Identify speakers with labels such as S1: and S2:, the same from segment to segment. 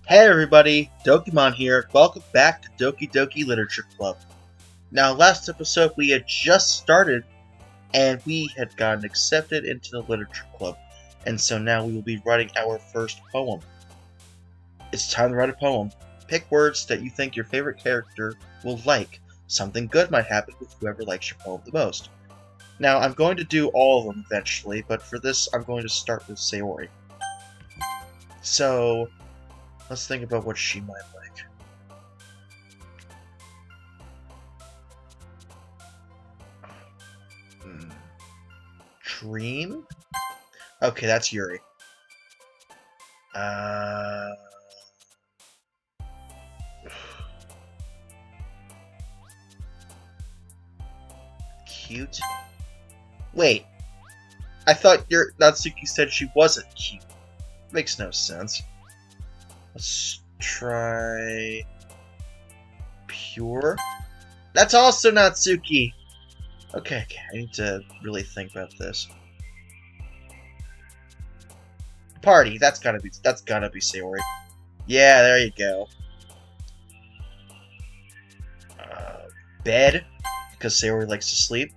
S1: Hey everybody, Dokiimon here. Welcome back to Doki Doki Literature Club. Now, last episode we had just started, and we had gotten accepted into the Literature Club, and so now we will be writing our first poem. It's time to write a poem. Pick words that you think your favorite character will like. Something good might happen with whoever likes your poem the most. Now, I'm going to do all of them eventually, but for this, I'm going to start with Sayori. So, let's think about what she might like. Dream? Okay, that's Yuri. Cute? Wait, I thought your Natsuki said she wasn't cute. Makes no sense. Let's try... Pure? That's also Natsuki! Okay, I need to really think about this. Party, that's gotta be Sayori. Yeah, there you go. Bed, because Sayori likes to sleep.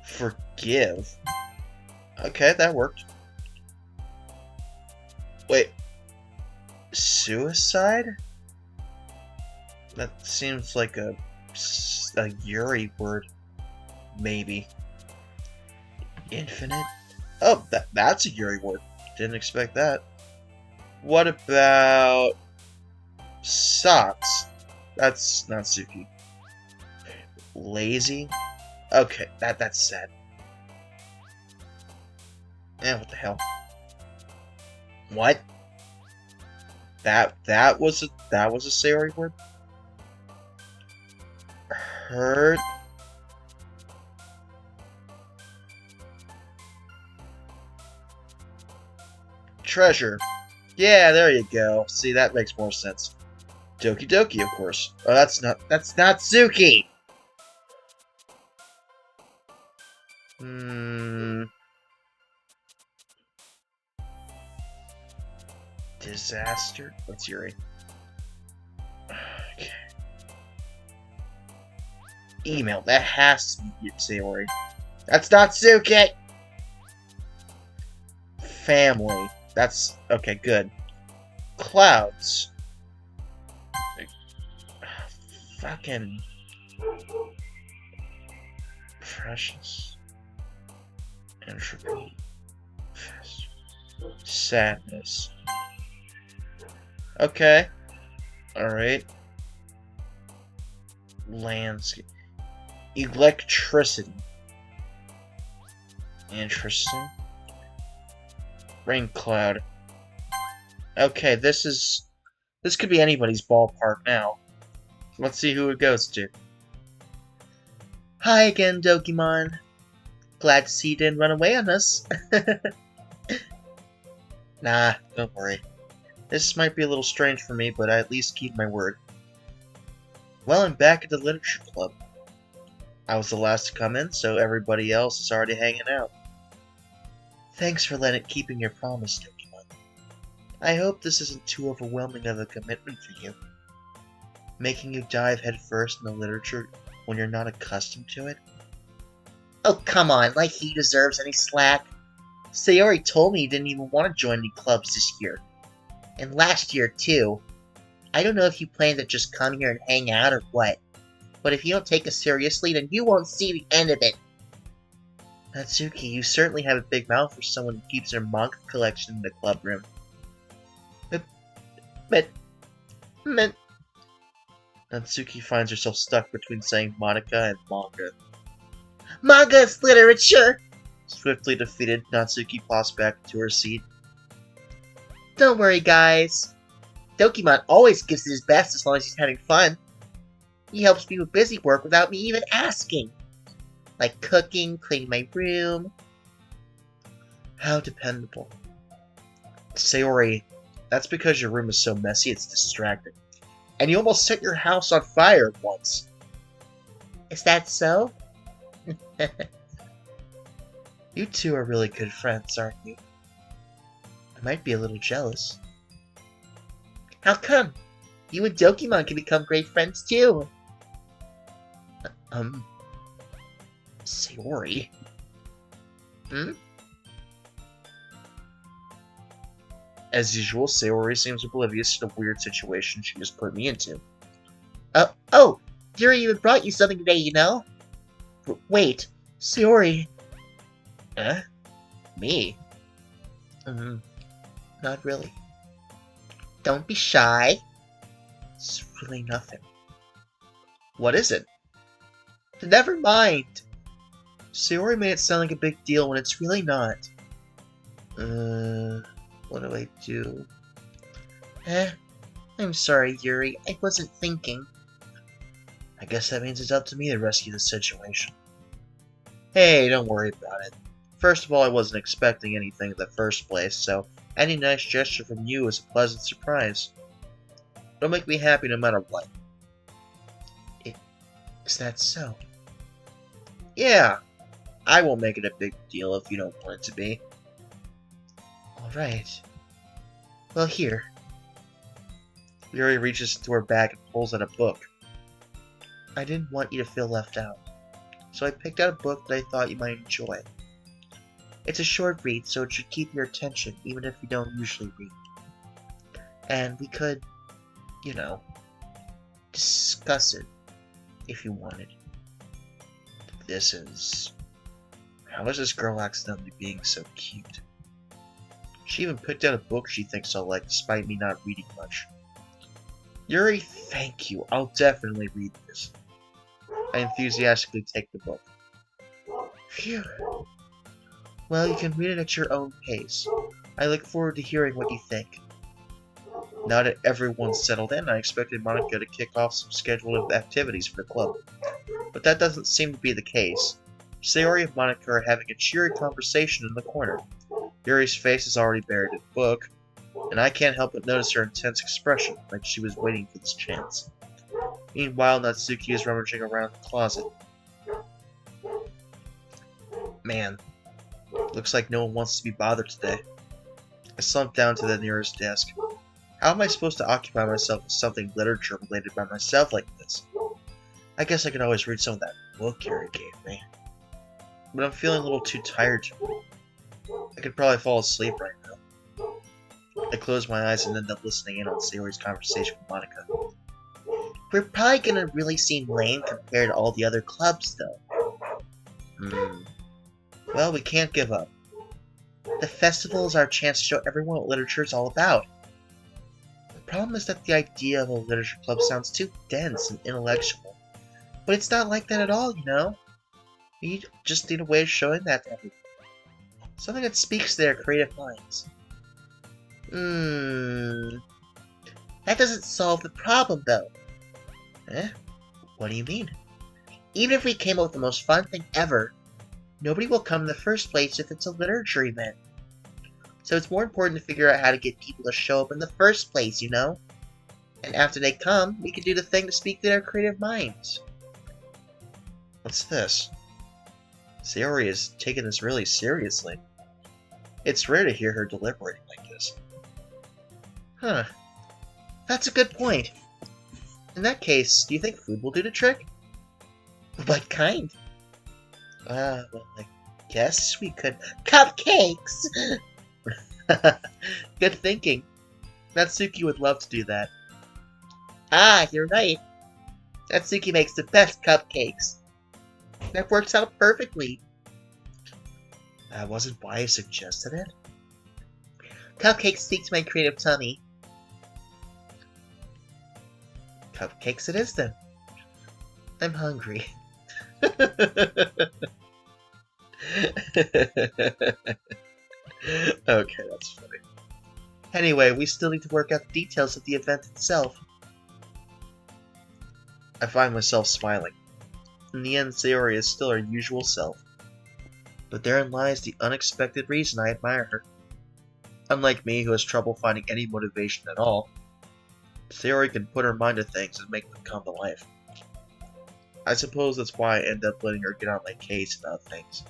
S1: Forgive. Okay, that worked. Wait. Suicide? That seems like a Yuri word. Maybe. Infinite? Oh, that's a Yuri word. Didn't expect that. What about... socks? That's Natsuki. Lazy? Okay, that's sad. What the hell? What? That was a Sayori word? Hurt? Treasure. Yeah, there you go. See, that makes more sense. Doki Doki, of course. Oh, that's Natsuki! Disaster? That's Yuri. Okay. Email. That has to be Sayori. That's Natsuki! Family. That's... okay, good. Clouds. Fucking... Precious. Entropy. Sadness. Okay. Alright. Landscape. Electricity. Interesting. Rain cloud. Okay, this could be anybody's ballpark now. Let's see who it goes to. Hi again, Dokiimon. Glad to see you didn't run away on us. Nah, don't worry. This might be a little strange for me, but I at least keep my word. Well, I'm back at the Literature Club. I was the last to come in, so everybody else is already hanging out. Thanks for keeping your promise, Dokiimon. I hope this isn't too overwhelming of a commitment for you. Making you dive headfirst in the literature when you're not accustomed to it? Oh, come on, like he deserves any slack. Sayori told me he didn't even want to join any clubs this year. And last year, too. I don't know if you plan to just come here and hang out or what. But if you don't take us seriously, then you won't see the end of it. Natsuki, you certainly have a big mouth for someone who keeps their manga collection in the club room. But... Natsuki finds herself stuck between saying Monika and manga. Manga is literature! Swiftly defeated, Natsuki plops back to her seat. Don't worry, guys. Dokiimon always gives it his best as long as he's having fun. He helps me with busy work without me even asking. Like cooking, cleaning my room. How dependable. Sayori, that's because your room is so messy it's distracting. And you almost set your house on fire once. Is that so? You two are really good friends, aren't you? might be a little jealous. How come? You and Dokiimon can become great friends too. Sayori? Hmm? As usual, Sayori seems oblivious to the weird situation she just put me into. Oh! Yuri even brought you something today, you know? Wait, Sayori. Huh? Me? Not really. Don't be shy. It's really nothing. What is it? Never mind. Sayori made it sound like a big deal when it's really not. What do I do? I'm sorry, Yuri. I wasn't thinking. I guess that means it's up to me to rescue the situation. Hey, don't worry about it. First of all, I wasn't expecting anything in the first place, so any nice gesture from you is a pleasant surprise. It'll make me happy no matter what. Is that so? Yeah. I won't make it a big deal if you don't want it to be. Alright. Well, here. Yuri reaches into her bag and pulls out a book. I didn't want you to feel left out, so I picked out a book that I thought you might enjoy. It's a short read, so it should keep your attention, even if you don't usually read. And we could, you know, discuss it, if you wanted. This is... How is this girl accidentally being so cute? She even picked out a book she thinks I'll like, despite me not reading much. Yuri, thank you. I'll definitely read this. I enthusiastically take the book. Phew. Well, you can read it at your own pace. I look forward to hearing what you think. Now that everyone's settled in, I expected Monika to kick off some scheduled activities for the club. But that doesn't seem to be the case. Sayori and Monika are having a cheery conversation in the corner. Yuri's face is already buried in the book, and I can't help but notice her intense expression, like she was waiting for this chance. Meanwhile, Natsuki is rummaging around the closet. Man, looks like no one wants to be bothered today. I slumped down to the nearest desk. How am I supposed to occupy myself with something literature-related by myself like this? I guess I could always read some of that book Yuri gave me. But I'm feeling a little too tired to read. I could probably fall asleep right now. I closed my eyes and ended up listening in on Sayori's conversation with Monika. We're probably gonna really seem lame compared to all the other clubs, though. Well, we can't give up. The festival is our chance to show everyone what literature is all about. The problem is that the idea of a literature club sounds too dense and intellectual. But it's not like that at all, you know? You just need a way of showing that to everyone. Something that speaks to their creative minds. That doesn't solve the problem, though. What do you mean? Even if we came up with the most fun thing ever, nobody will come in the first place if it's a literature event. So it's more important to figure out how to get people to show up in the first place, you know? And after they come, we can do the thing to speak to their creative minds. What's this? Sayori is taking this really seriously. It's rare to hear her deliberating like this. Huh. That's a good point. In that case, do you think food will do the trick? What kind? Well, I guess we could... Cupcakes! Good thinking. Natsuki would love to do that. Ah, you're right. Natsuki makes the best cupcakes. That works out perfectly. That wasn't why I suggested it. Cupcakes speak to my creative tummy. Cupcakes it is then. I'm hungry. Okay, that's funny. Anyway, we still need to work out the details of the event itself. I find myself smiling. In the end, Sayori is still her usual self. But therein lies the unexpected reason I admire her. Unlike me, who has trouble finding any motivation at all, Sayori can put her mind to things and make them come to life. I suppose that's why I end up letting her get on my case about things.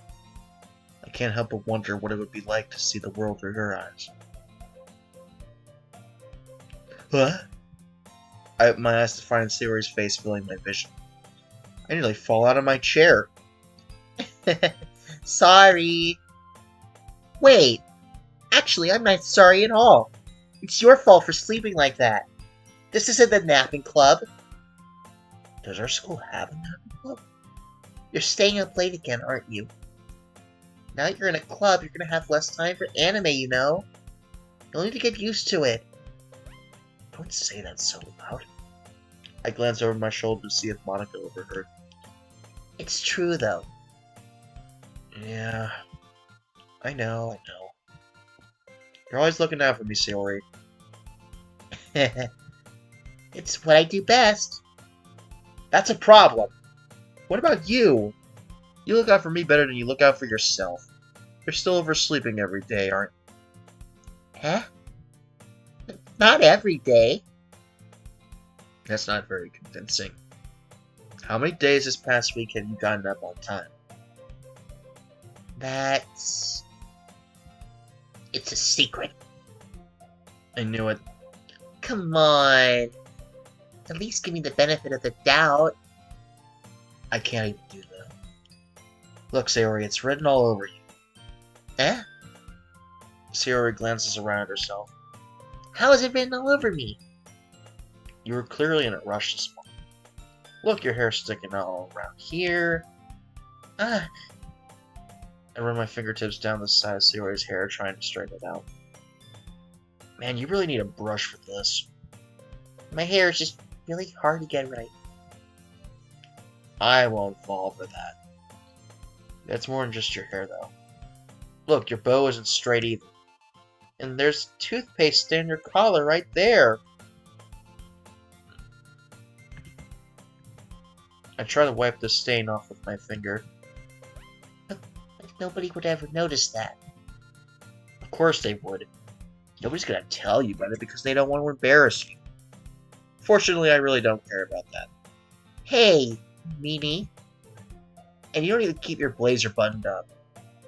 S1: I can't help but wonder what it would be like to see the world through her eyes. Huh? My eyes to find Sayori's face filling my vision. I nearly fall out of my chair. Sorry. Wait, actually, I'm not sorry at all. It's your fault for sleeping like that. This isn't the napping club. Does our school have a napping club? You're staying up late again, aren't you? Now that you're in a club, you're gonna have less time for anime, you know? You'll need to get used to it. Don't say that so loud. I glance over my shoulder to see if Monika overheard. It's true, though. Yeah, I know. You're always looking out for me, Sayori. It's what I do best. That's a problem. What about you? You look out for me better than you look out for yourself. You're still oversleeping every day, aren't you? Huh? Not every day. That's not very convincing. How many days this past week have you gotten up on time? It's a secret. I knew it. Come on. At least give me the benefit of the doubt. I can't even do that. Look, Sayori, it's written all over you. Eh? Sayori glances around at herself. How is it written all over me? You were clearly in a rush this morning. Look, your hair's sticking all around here. I run my fingertips down the side of Sayori's hair, trying to straighten it out. Man, you really need a brush for this. My hair is just really hard to get right. I won't fall for that. That's more than just your hair, though. Look, your bow isn't straight either. And there's toothpaste stain in your collar right there. I try to wipe the stain off with my finger. But nobody would ever notice that. Of course they would. Nobody's gonna tell you about it because they don't want to embarrass you. Fortunately, I really don't care about that. Hey, meanie. And you don't even keep your blazer buttoned up.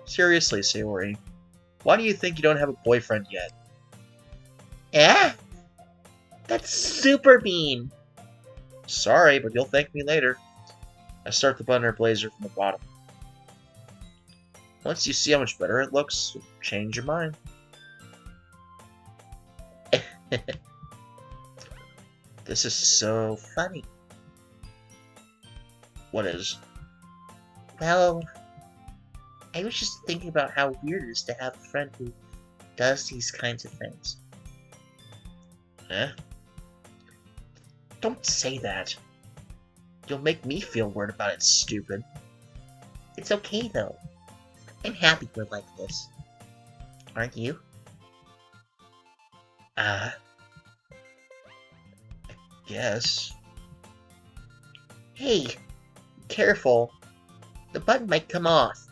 S1: Seriously, Sayori. Why do you think you don't have a boyfriend yet? Eh? That's super mean. Sorry, but you'll thank me later. I start to button her blazer from the bottom. Once you see how much better it looks, you'll change your mind. This is so funny. What is? Well, I was just thinking about how weird it is to have a friend who does these kinds of things. Eh? Don't say that. You'll make me feel weird about it, stupid. It's okay, though. I'm happy we're like this. Aren't you? I guess. Hey, careful. The button might come off.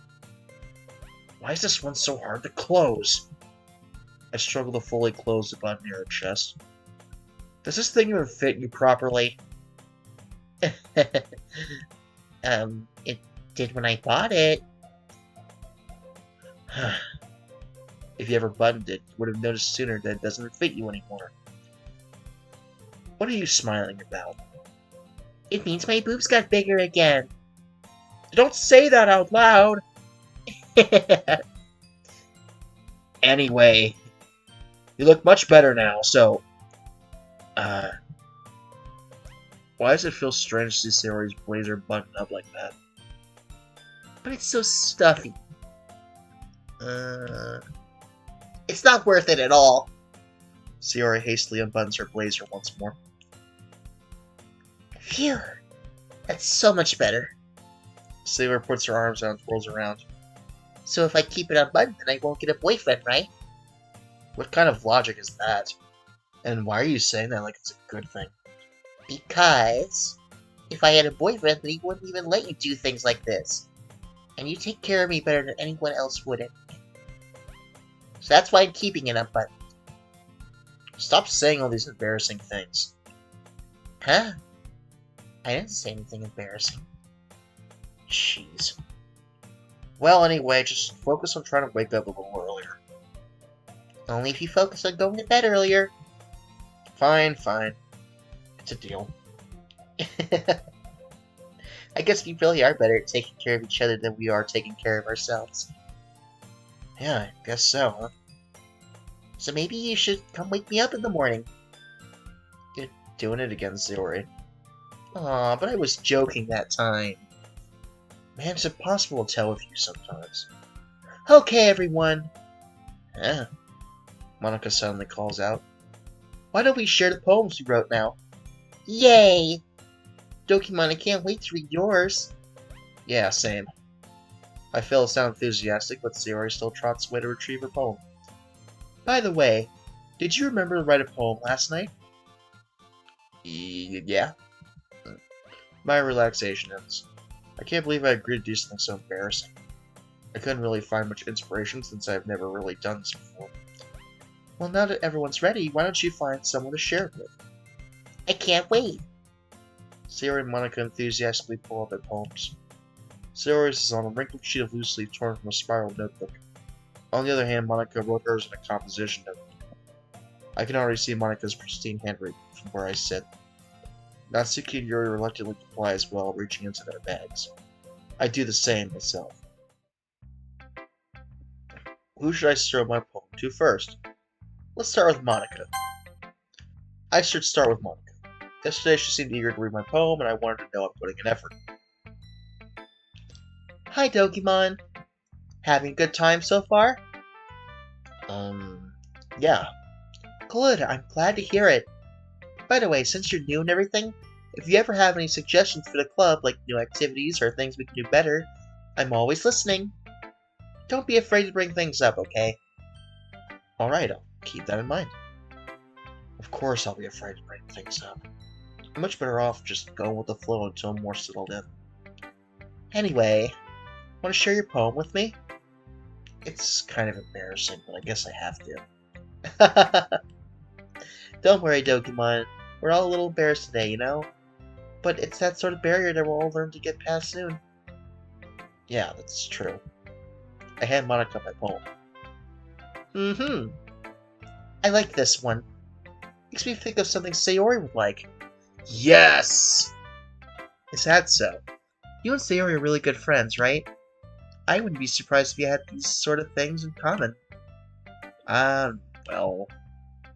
S1: Why is this one so hard to close? I struggle to fully close the button near her chest. Does this thing even fit you properly? It did when I bought it. If you ever buttoned it, you would have noticed sooner that it doesn't fit you anymore. What are you smiling about? It means my boobs got bigger again. Don't say that out loud! Anyway, you look much better now, so... Why does it feel strange to see Sayori's blazer buttoned up like that? But it's so stuffy. It's not worth it at all. Sayori hastily unbuttons her blazer once more. Phew. That's so much better. Sayori puts her arms out and twirls around. So if I keep it unbuttoned, then I won't get a boyfriend, right? What kind of logic is that? And why are you saying that like it's a good thing? Because if I had a boyfriend, then he wouldn't even let you do things like this. And you take care of me better than anyone else would. So that's why I'm keeping it unbuttoned. Stop saying all these embarrassing things. Huh? I didn't say anything embarrassing. Jeez. Well, anyway, just focus on trying to wake up a little earlier. Only if you focus on going to bed earlier. Fine, fine. It's a deal. I guess we really are better at taking care of each other than we are taking care of ourselves. Yeah, I guess so, huh? So maybe you should come wake me up in the morning. You're doing it again, Yuri. Aw, but I was joking that time. Man, it's impossible to tell with you sometimes. Okay, everyone. Yeah, Monika suddenly calls out. Why don't we share the poems we wrote now? Yay! Dokiimon, I can't wait to read yours. Yeah, same. I fail to sound enthusiastic, but Sayori still trots away to retrieve her poem. By the way, did you remember to write a poem last night? Yeah. My relaxation ends. I can't believe I agreed to do something so embarrassing. I couldn't really find much inspiration since I've never really done this before. Well, now that everyone's ready, why don't you find someone to share it with? I can't wait. Sayori and Monika enthusiastically pull out their poems. Sayori's is on a wrinkled sheet of loose leaf torn from a spiral notebook. On the other hand, Monika wrote hers in a composition note. I can already see Monika's pristine handwriting from where I sit. Natsuki and Yuri reluctantly comply as well, reaching into their bags. I do the same myself. Who should I show my poem to first? Let's start with Monika. I should start with Monika. Yesterday she seemed eager to read my poem, and I wanted to know I'm putting an effort. Hi, Dokiimon. Having a good time so far? Yeah. Good, I'm glad to hear it. By the way, since you're new and everything, if you ever have any suggestions for the club, like new activities or things we can do better, I'm always listening. Don't be afraid to bring things up, okay? Alright, I'll keep that in mind. Of course I'll be afraid to bring things up. I'm much better off just going with the flow until I'm more settled in. Anyway, want to share your poem with me? It's kind of embarrassing, but I guess I have to. Don't worry, Dokiimon. We're all a little embarrassed today, you know? But it's that sort of barrier that we'll all learn to get past soon. Yeah, that's true. I hand Monika my poem. I like this one. Makes me think of something Sayori would like. Yes! Is that so? You and Sayori are really good friends, right? I wouldn't be surprised if you had these sort of things in common. Well,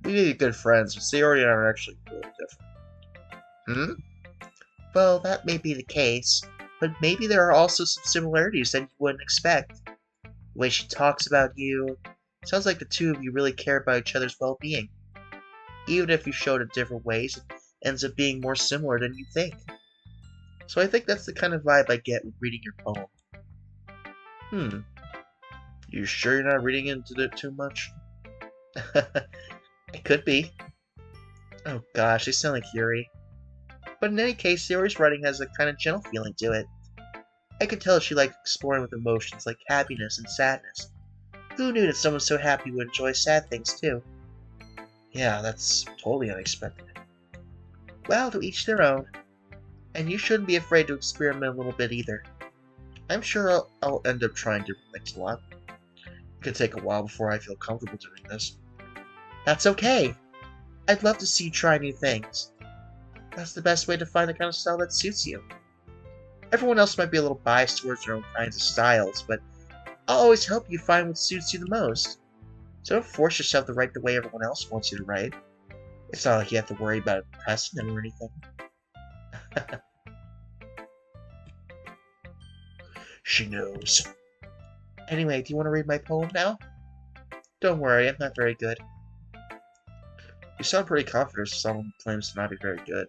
S1: we may be good friends, but Sayori and I are actually really different. Well, that may be the case, but maybe there are also some similarities that you wouldn't expect. The way she talks about you, sounds like the two of you really care about each other's well-being. Even if you showed it different ways, it ends up being more similar than you think. So I think that's the kind of vibe I get when reading your poem. You sure you're not reading into it too much? It could be. Oh gosh, they sound like Yuri. But in any case, Yuri's writing has a kind of gentle feeling to it. I could tell she liked exploring with emotions like happiness and sadness. Who knew that someone so happy would enjoy sad things too? Yeah, that's totally unexpected. Well, to each their own. And you shouldn't be afraid to experiment a little bit either. I'm sure I'll end up trying different things a lot. It could take a while before I feel comfortable doing this. That's okay. I'd love to see you try new things. That's the best way to find the kind of style that suits you. Everyone else might be a little biased towards their own kinds of styles, but I'll always help you find what suits you the most. So don't force yourself to write the way everyone else wants you to write. It's not like you have to worry about impressing them or anything. She knows. Anyway, do you want to read my poem now? Don't worry, I'm not very good. You sound pretty confident if someone claims to not be very good.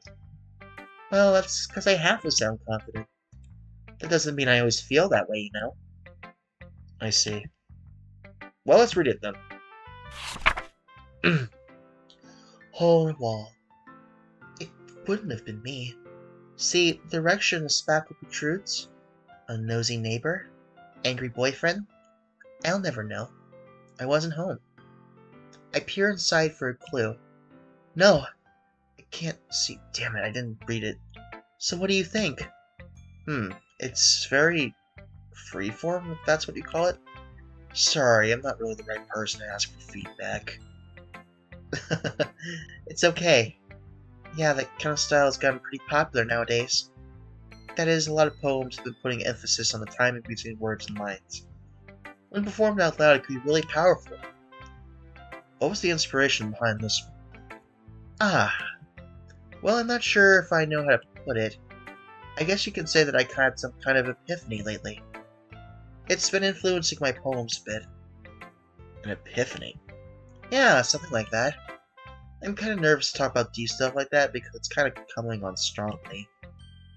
S1: Well, that's because I have to sound confident. That doesn't mean I always feel that way, you know? I see. Well, let's read it then. Hole in a wall. It wouldn't have been me. See, the direction the spackle protrudes? A nosy neighbor? Angry boyfriend? I'll never know. I wasn't home. I peer inside for a clue. No! I can't see. Damn it, I didn't read it. So what do you think? It's very freeform, if that's what you call it. Sorry, I'm not really the right person to ask for feedback. It's okay. Yeah, that kind of style has gotten pretty popular nowadays. That is, a lot of poems have been putting emphasis on the timing between words and lines. When performed out loud, it can be really powerful. What was the inspiration behind this one? Ah, well, I'm not sure if I know how to put it. I guess you could say that I had some kind of epiphany lately. It's been influencing my poems a bit. An epiphany? Yeah, something like that. I'm kind of nervous to talk about deep stuff like that because it's kind of coming on strongly.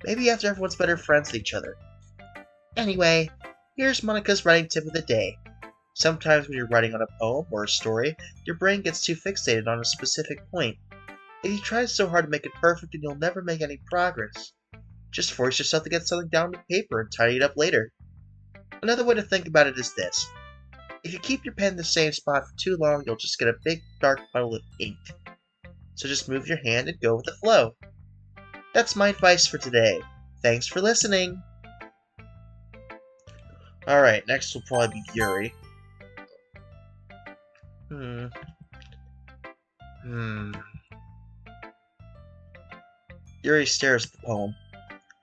S1: Maybe after everyone's better friends with each other. Anyway, here's Monika's writing tip of the day. Sometimes when you're writing on a poem or a story, your brain gets too fixated on a specific point. If you try so hard to make it perfect, then you'll never make any progress. Just force yourself to get something down to paper and tidy it up later. Another way to think about it is this. If you keep your pen in the same spot for too long, you'll just get a big dark puddle of ink. So just move your hand and go with the flow. That's my advice for today. Thanks for listening. Alright, next will probably be Yuri. Yuri stares at the poem.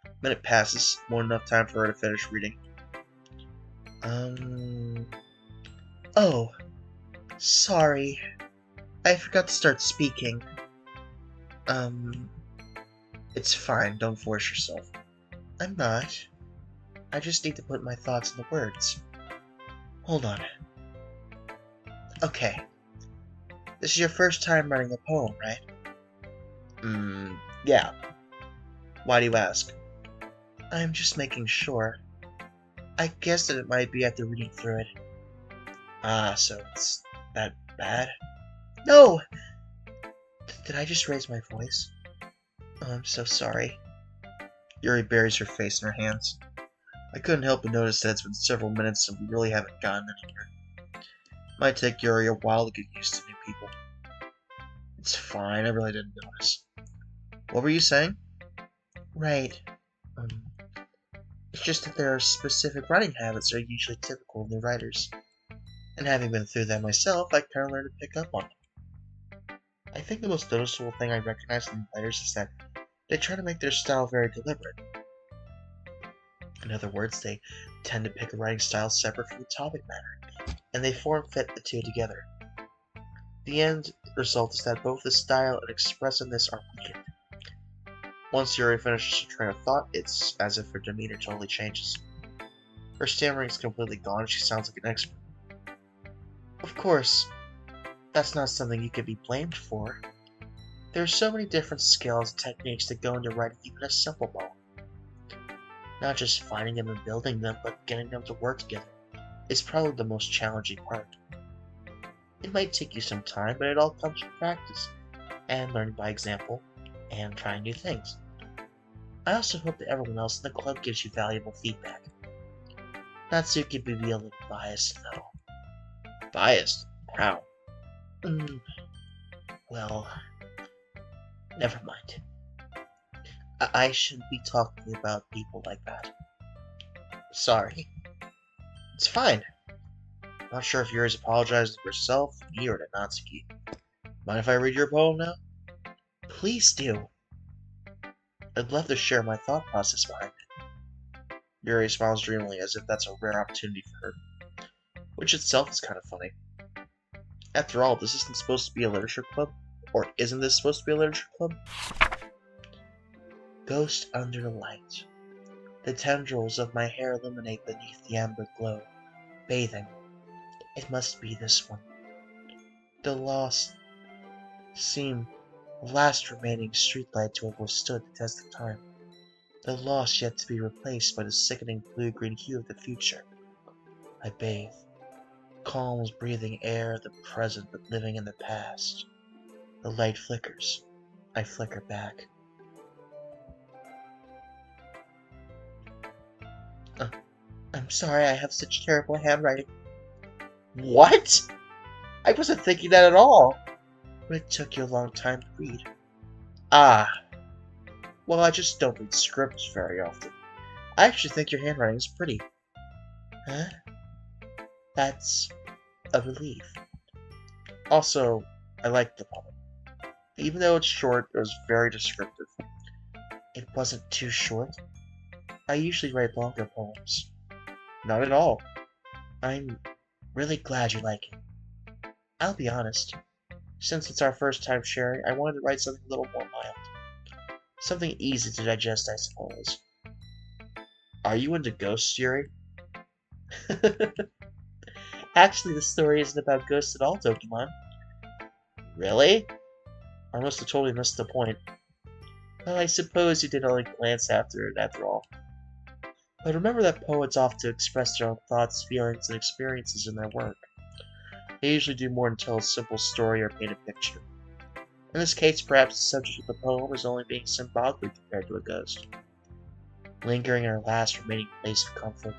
S1: A minute passes, more than enough time for her to finish reading. Oh, sorry. I forgot to start speaking. It's fine, don't force yourself. I'm not. I just need to put my thoughts into words. Hold on. Okay. This is your first time writing a poem, right? Yeah. Why do you ask? I'm just making sure. I guess that it might be after reading through it. Ah, so it's that bad? No! Did I just raise my voice? Oh, I'm so sorry. Yuri buries her face in her hands. I couldn't help but notice that it's been several minutes and we really haven't gotten anywhere. Might take Yuri a while to get used to new people. It's fine, I really didn't notice. What were you saying? Right. It's just that there are specific writing habits that are usually typical of new writers. And having been through that myself, I kind of learned to pick up on them. I think the most noticeable thing I recognize in writers is that they try to make their style very deliberate. In other words, they tend to pick a writing style separate from the topic matter, and they form-fit the two together. The end result is that both the style and expressiveness are weakened. Once Yuri finishes her train of thought, it's as if her demeanor totally changes. Her stammering is completely gone and she sounds like an expert. Of course, that's not something you can be blamed for. There are so many different skills and techniques that go into writing even a simple poem. Not just finding them and building them, but getting them to work together is probably the most challenging part. It might take you some time, but it all comes from practice, and learning by example, and trying new things. I also hope that everyone else in the club gives you valuable feedback. Natsuki may be a little biased, though. Biased? How? Well, never mind. I shouldn't be talking about people like that. Sorry. It's fine. Not sure if Yuri's apologizing to herself, me, or to Natsuki. Mind if I read your poem now? Please do. I'd love to share my thought process behind it. Yuri smiles dreamily as if that's a rare opportunity for her, which itself is kind of funny. After all, this isn't supposed to be a literature club? Or isn't this supposed to be a literature club? Ghost under the light. The tendrils of my hair illuminate beneath the amber glow, bathing. It must be this one. The lost seem the last remaining streetlight to have withstood the test of time. The lost yet to be replaced by the sickening blue-green hue of the future. I bathe. Calm as breathing air of the present but living in the past. The light flickers. I flicker back. I'm sorry I have such terrible handwriting. What? I wasn't thinking that at all. But it took you a long time to read. Ah. Well, I just don't read scripts very often. I actually think your handwriting is pretty. Huh? That's a relief. Also, I like the poem. Even though it's short, it was very descriptive. It wasn't too short. I usually write longer poems. Not at all. I'm really glad you like it. I'll be honest. Since it's our first time sharing, I wanted to write something a little more mild. Something easy to digest, I suppose. Are you into ghosts, Yuri? Actually, the story isn't about ghosts at all, Dokiimon. Really? I must have totally missed the point. Well, I suppose you did only glance after it, after all. But remember that poets often express their own thoughts, feelings, and experiences in their work. They usually do more than tell a simple story or paint a picture. In this case, perhaps the subject of the poem is only being symbolically compared to a ghost. Lingering in our last remaining place of comfort,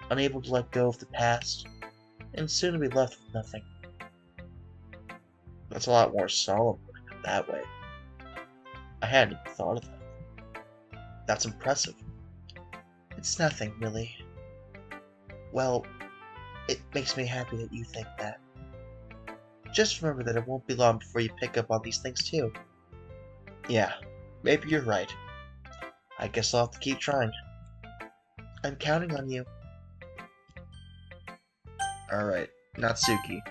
S1: unable to let go of the past, and soon to be left with nothing. That's a lot more solemn putting it that way. I hadn't even thought of that. That's impressive. It's nothing, really. Well, it makes me happy that you think that. Just remember that it won't be long before you pick up on these things too. Yeah, maybe you're right. I guess I'll have to keep trying. I'm counting on you. Alright, Natsuki.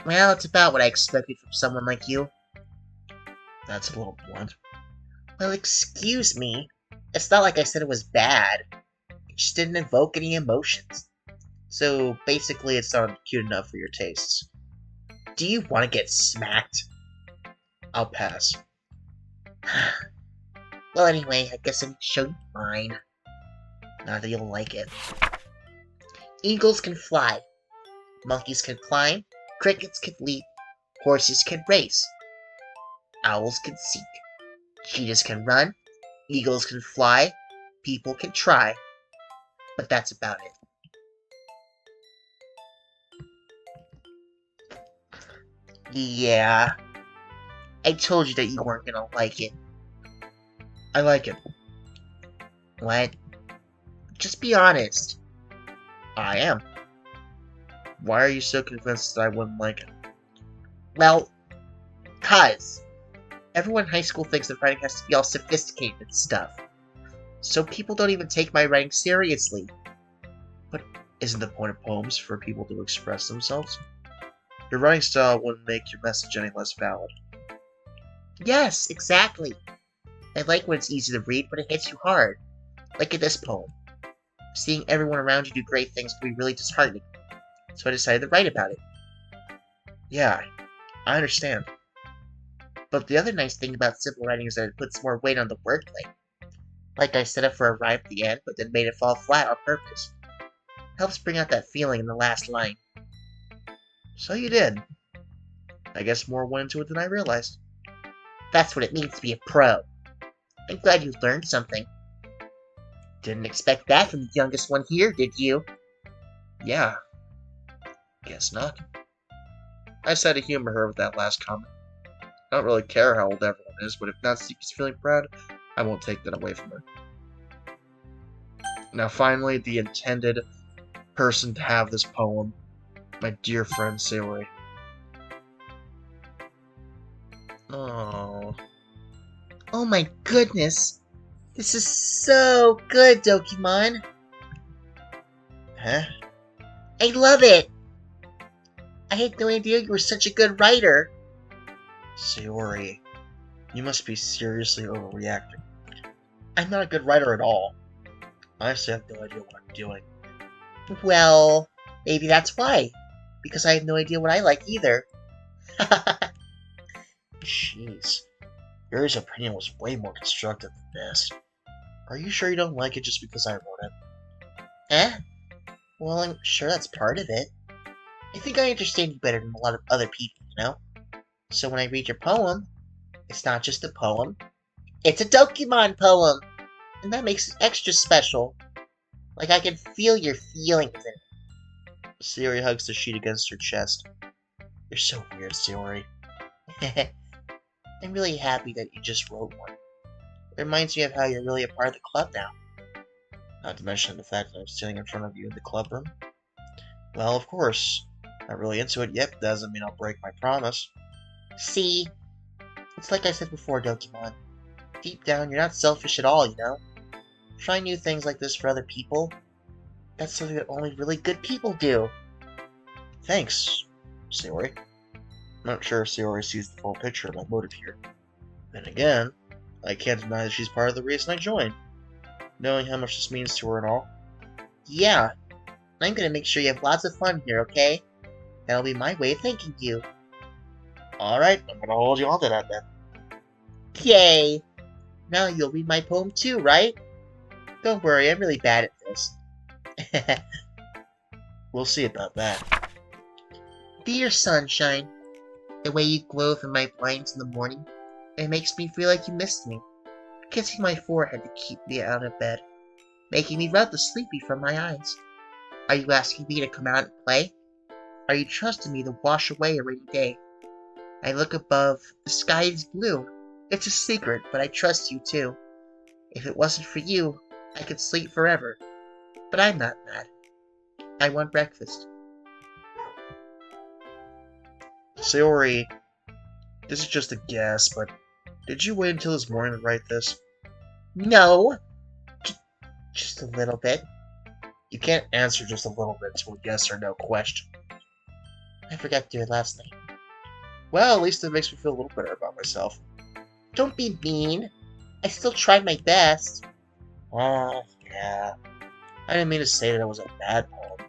S2: Well, it's about what I expected from someone like you.
S1: That's a little blunt.
S2: Well, excuse me. It's not like I said it was bad. It just didn't evoke any emotions.
S1: So, basically it's not cute enough for your tastes.
S2: Do you want to get smacked?
S1: I'll pass.
S2: Well, anyway, I guess I need to show you mine. Not that you'll like it. Eagles can fly. Monkeys can climb. Crickets can leap. Horses can race. Owls can seek. Cheetahs can run. Eagles can fly. People can try. But that's about it. Yeah. I told you that you weren't gonna like it.
S1: I like it.
S2: What? Just be honest.
S1: I am. Why are you so convinced that I wouldn't like it?
S2: Well, 'cause everyone in high school thinks that writing has to be all sophisticated and stuff. So people don't even take my writing seriously.
S1: But isn't the point of poems for people to express themselves? Your writing style wouldn't make your message any less valid.
S2: Yes, exactly. I like when it's easy to read, but it hits you hard. Like in this poem. Seeing everyone around you do great things can be really disheartening. So I decided to write about it.
S1: Yeah, I understand.
S2: But the other nice thing about simple writing is that it puts more weight on the wordplay. Like I set up for a rhyme at the end, but then made it fall flat on purpose. Helps bring out that feeling in the last line.
S1: So you did. I guess more went into it than I realized.
S2: That's what it means to be a pro. I'm glad you learned something. Didn't expect that from the youngest one here, did you?
S1: Yeah. Guess not. I just had to humor her with that last comment. I don't really care how old everyone is, but if Natsuki's feeling proud, I won't take that away from her. Now finally, the intended person to have this poem, my dear friend Sayori. Oh.
S2: Oh my goodness! This is so good, Dokiimon!
S1: Huh?
S2: I love it! I had no idea you were such a good writer.
S1: Sayori, you must be seriously overreacting. I'm not a good writer at all. I honestly have no idea what I'm doing.
S2: Well, maybe that's why. Because I have no idea what I like either.
S1: Jeez. Yuri's opinion was way more constructive than this. Are you sure you don't like it just because I wrote it?
S2: Eh? Well, I'm sure that's part of it. I think I understand you better than a lot of other people, you know? So when I read your poem, it's not just a poem, it's a Dokiimon poem! And that makes it extra special. Like I can feel your feelings in it.
S1: Sayori hugs the sheet against her chest. You're so weird, Sayori.
S2: I'm really happy that you just wrote one. It reminds me of how you're really a part of the club now.
S1: Not to mention the fact that I'm sitting in front of you in the club room. Well, of course. Not really into it yet, but doesn't mean I'll break my promise.
S2: See, it's like I said before, Dokiimon. Deep down, you're not selfish at all, you know? Trying new things like this for other people, that's something that only really good people do.
S1: Thanks, Sayori. I'm not sure if Sayori sees the full picture of my motive here. Then again, I can't deny that she's part of the reason I joined. Knowing how much this means to her and all.
S2: Yeah, I'm gonna make sure you have lots of fun here, okay? That'll be my way of thanking you.
S1: Alright, I'm gonna hold you on to that then.
S2: Yay! Now you'll read my poem too, right? Don't worry, I'm really bad at this.
S1: We'll see about that.
S2: Dear sunshine, the way you glow through my blinds in the morning, it makes me feel like you missed me. Kissing my forehead to keep me out of bed, making me rub the sleepy from my eyes. Are you asking me to come out and play? Are you trusting me to wash away a rainy day? I look above, the sky is blue. It's a secret, but I trust you too. If it wasn't for you, I could sleep forever. But I'm not mad. I want breakfast.
S1: Sayori, this is just a guess, but did you wait until this morning to write this?
S2: No! Just a little bit.
S1: You can't answer just a little bit to a yes or no question.
S2: I forgot to do it last night.
S1: Well, at least it makes me feel a little better about myself.
S2: Don't be mean. I still tried my best.
S1: Yeah. I didn't mean to say that it was a bad poem.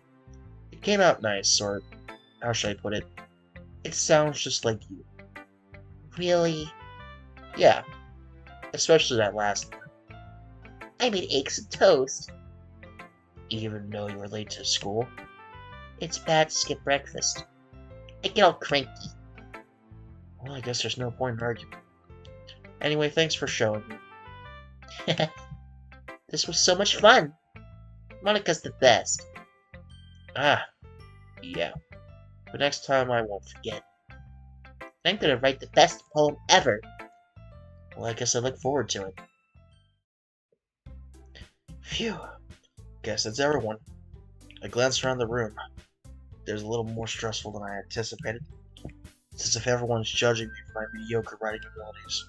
S1: It came out nice, or how should I put it? It sounds just like you.
S2: Really?
S1: Yeah. Especially that last one.
S2: I made eggs and toast.
S1: Even though you were late to school?
S2: It's bad to skip breakfast. I get all cranky.
S1: Well, I guess there's no point in arguing. Anyway, thanks for showing me.
S2: This was so much fun. Monika's the best.
S1: Ah, yeah. But next time I won't forget.
S2: I'm gonna write the best poem ever.
S1: Well, I guess I look forward to it. Phew. Guess that's everyone. I glanced around the room. There's a little more stressful than I anticipated. It's as if everyone's judging me for my mediocre writing abilities.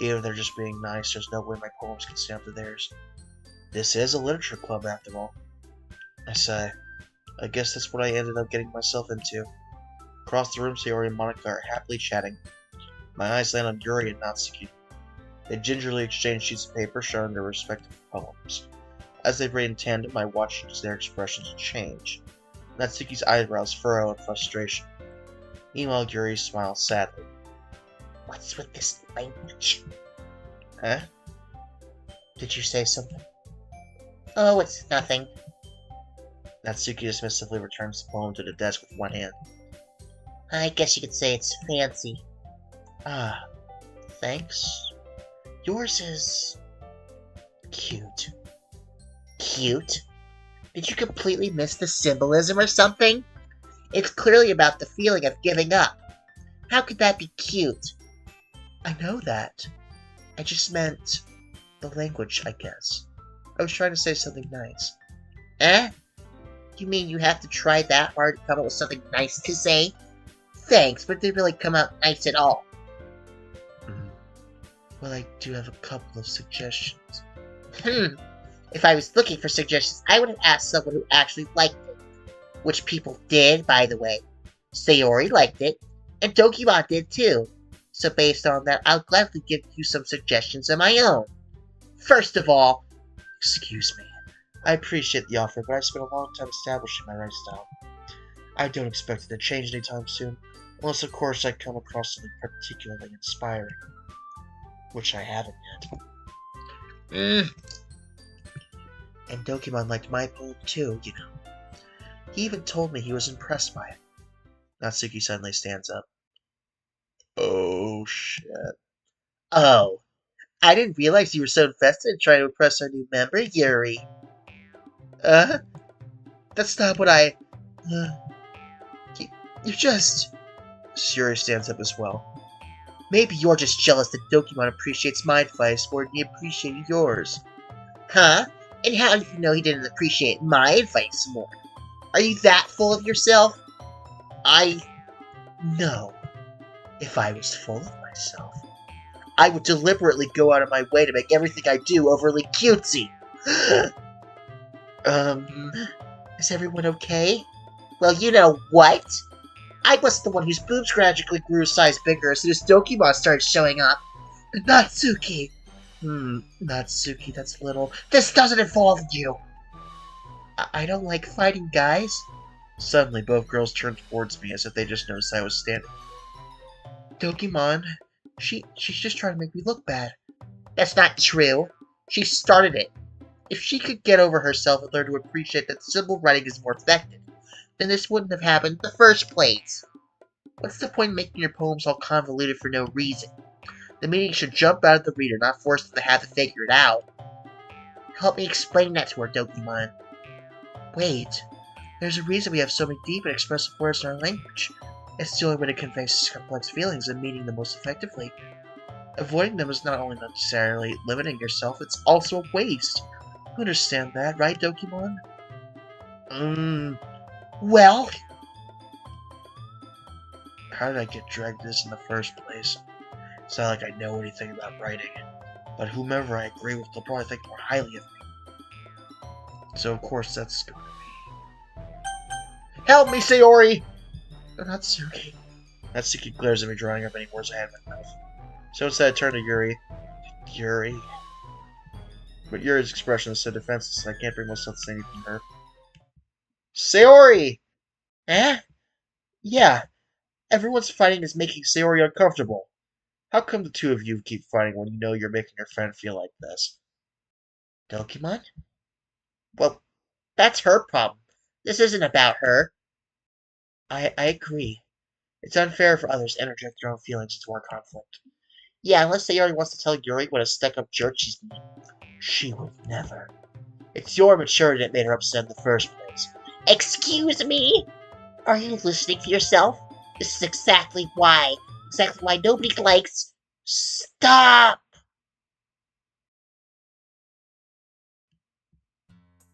S1: Even if they're just being nice, there's no way my poems can stand up to theirs. This is a literature club, after all. I sigh. I guess that's what I ended up getting myself into. Across the room, Sayori and Monika are happily chatting. My eyes land on Yuri and Natsuki. They gingerly exchange sheets of paper showing their respective poems. As they read in tandem, I watch their expressions change. Natsuki's eyebrows furrow in frustration. Meanwhile, Yuri smiles sadly.
S2: What's with this language?
S1: Huh?
S2: Did you say something? Oh, it's nothing.
S1: Natsuki dismissively returns the poem to the desk with one hand.
S2: I guess you could say it's fancy.
S1: Ah, thanks. Yours is cute.
S2: Cute? Did you completely miss the symbolism or something? It's clearly about the feeling of giving up. How could that be cute?
S1: I know that. I just meant the language, I guess. I was trying to say something nice.
S2: Eh? You mean you have to try that hard to come up with something nice to say? Thanks, but it didn't really come out nice at all.
S1: Well, I do have a couple of suggestions.
S2: If I was looking for suggestions, I would have asked someone who actually liked it. Which people did, by the way. Sayori liked it, and Dokiimon did too. So based on that, I'll gladly give you some suggestions of my own. First of all,
S1: excuse me. I appreciate the offer, but I've spent a long time establishing my writing style. I don't expect it to change anytime soon, unless of course I come across something particularly inspiring. Which I haven't yet. And Dokiimon liked my poem too, you know. He even told me he was impressed by it. Natsuki suddenly stands up. Oh, shit.
S2: Oh, I didn't realize you were so invested in trying to impress our new member, Yuri.
S1: That's not what I... You just... Yuri stands up as well.
S2: Maybe you're just jealous that Dokiimon appreciates my advice more than he appreciated yours. Huh? And how do you know he didn't appreciate my advice more? Are you that full of yourself? I know if I was full of myself, I would deliberately go out of my way to make everything I do overly cutesy. Is everyone okay? Well, you know what? I was the one whose boobs gradually grew a size bigger as soon as Dokiimon started showing up. Natsuki! Natsuki, that's little. This doesn't involve you! I don't like fighting, guys.
S1: Suddenly, both girls turned towards me as if they just noticed I was standing.
S2: Dokiimon, she's just trying to make me look bad. That's not true. She started it. If she could get over herself and learn to appreciate that simple writing is more effective, then this wouldn't have happened in the first place. What's the point in making your poems all convoluted for no reason? The meaning should jump out of the reader, not force them to have to figure it out. Help me explain that to her, Dokiimon. Wait, there's a reason we have so many deep and expressive words in our language. It's the only way to convey complex feelings and meaning them most effectively. Avoiding them is not only necessarily limiting yourself, it's also a waste. You understand that, right, Dokiimon? Well...
S1: How did I get dragged into this in the first place? It's not like I know anything about writing, but whomever I agree with will probably think more highly of me. So of course that's going to be...
S2: Help me, Sayori!
S1: Natsuki. Natsuki glares at me, drawing up any words I had in my mouth. So instead I turn to Yuri. Yuri. But Yuri's expression is so defenseless, I can't bring myself to say anything to her. Sayori!
S2: Eh?
S1: Yeah. Everyone's fighting is making Sayori uncomfortable. How come the two of you keep fighting when you know you're making your friend feel like this?
S2: Dokiimon? Well, that's her problem. This isn't about her.
S1: I agree. It's unfair for others to interject their own feelings into our conflict.
S2: Yeah, unless Sayori wants to tell Yuri what a stuck-up jerk she's being.
S1: She would never. It's your maturity that made her upset in the first place.
S2: Excuse me? Are you listening to yourself? This is exactly why nobody likes... Stop!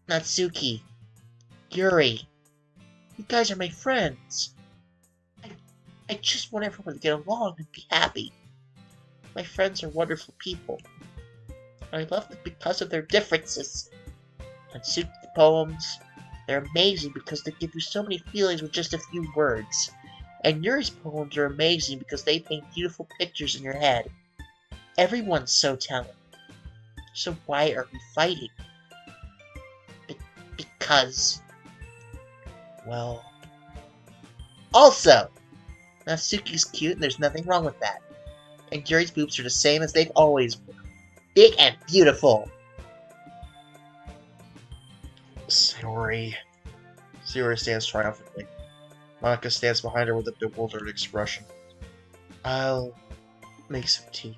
S2: Natsuki. Yuri. You guys are my friends. I just want everyone to get along and be happy. My friends are wonderful people. I love them because of their differences. Natsuki poems, they're amazing because they give you so many feelings with just a few words. And Yuri's poems are amazing because they paint beautiful pictures in your head. Everyone's so talented. So why are we fighting? Because... Well... Also! Natsuki's cute and there's nothing wrong with that. And Yuri's boobs are the same as they've always been. Big and beautiful!
S1: Sayori. Sayori stands triumphantly. Monika stands behind her with a bewildered expression.
S2: I'll make some tea.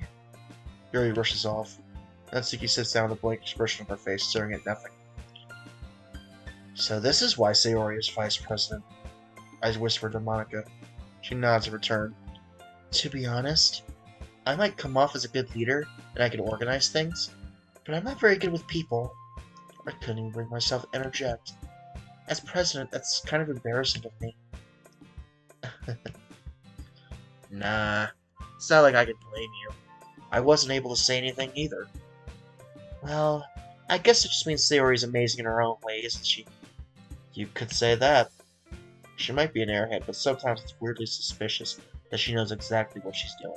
S1: Yuri rushes off. Natsuki sits down with a blank expression on her face, staring at nothing. So this is why Sayori is vice president, I whispered to Monika. She nods in return.
S2: To be honest, I might come off as a good leader, and I can organize things, but I'm not very good with people. I couldn't even bring myself to interject. As president, that's kind of embarrassing of me.
S1: Nah, it's not like I could blame you. I wasn't able to say anything either.
S2: Well, I guess it just means Sayori's amazing in her own way, isn't she?
S1: You could say that. She might be an airhead, but sometimes it's weirdly suspicious that she knows exactly what she's doing.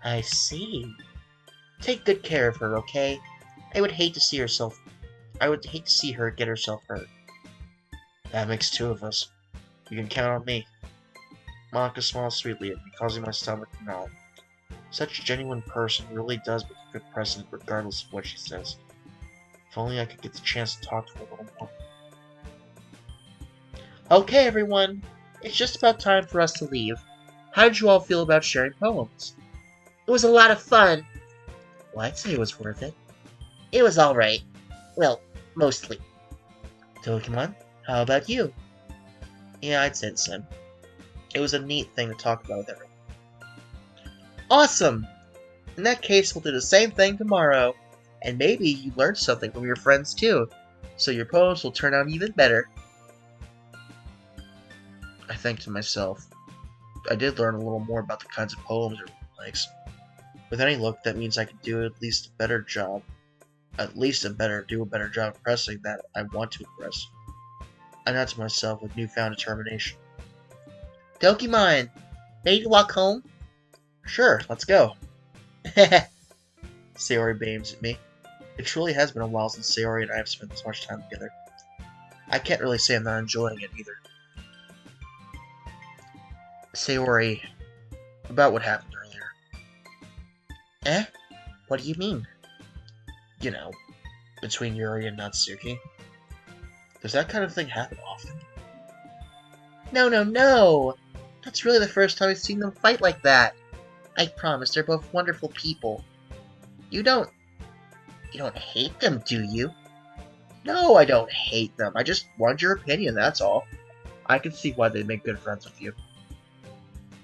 S2: I see. Take good care of her, okay? I would hate to see her get herself hurt.
S1: That makes two of us. You can count on me. Monika smiles sweetly at me, causing my stomach to knot. Such a genuine person really does make a good president regardless of what she says. If only I could get the chance to talk to her a little more.
S2: Okay, everyone. It's just about time for us to leave. How did you all feel about sharing poems? It was a lot of fun. Well, I'd say it was worth it. It was alright. Well, mostly. Dokiimon, how about you?
S1: Yeah, I'd say the same. It was a neat thing to talk about with everyone.
S2: Awesome! In that case, we'll do the same thing tomorrow. And maybe you learned something from your friends too, so your poems will turn out even better.
S1: I think to myself, I did learn a little more about the kinds of poems everyone likes. With any luck, that means I can do at least a better job. Do a better job impressing that I want to impress. I nod to myself with newfound determination.
S2: Dokiimon, ready to walk home?
S1: Sure, let's go. Sayori beams at me. It truly has been a while since Sayori and I have spent this much time together. I can't really say I'm not enjoying it either. Sayori, about what happened earlier.
S2: Eh? What do you mean?
S1: You know, between Yuri and Natsuki. Does that kind of thing happen often?
S2: No! That's really the first time I've seen them fight like that. I promise they're both wonderful people. You don't hate them, do you?
S1: No, I don't hate them. I just wanted your opinion, that's all. I can see why they'd make good friends with you.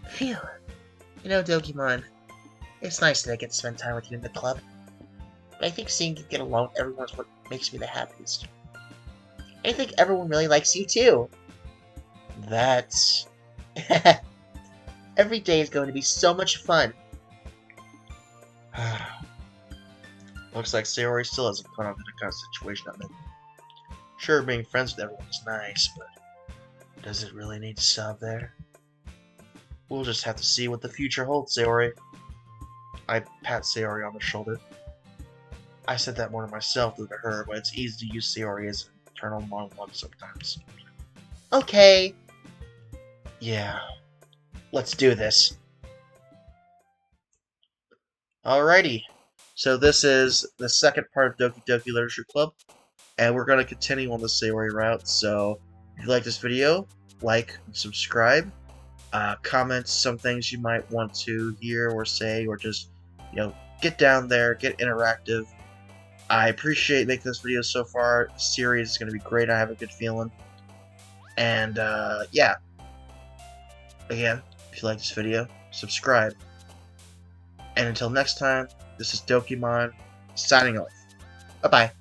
S2: Phew. You know, Dokiimon, it's nice that I get to spend time with you in the club. But I think seeing you get along with everyone's what makes me the happiest. I think everyone really likes you too.
S1: That's...
S2: Every day is going to be so much fun.
S1: Looks like Sayori still hasn't caught on to the kind of situation I'm in. Sure, being friends with everyone is nice, but does it really need to stop there? We'll just have to see what the future holds, Sayori. I pat Sayori on the shoulder. I said that more to myself than to her, but it's easy to use Sayori as an internal monologue sometimes.
S2: Okay.
S1: Yeah. Let's do this. Alrighty. So this is the second part of Doki Doki Literature Club, and we're going to continue on the Sayori route, so if you like this video, like and subscribe. Comment some things you might want to hear or say, or just, get down there, get interactive. I appreciate making this video so far. The series is going to be great, I have a good feeling. And, yeah. Again, if you like this video, subscribe. And until next time, this is Dokiimon, signing off. Bye-bye.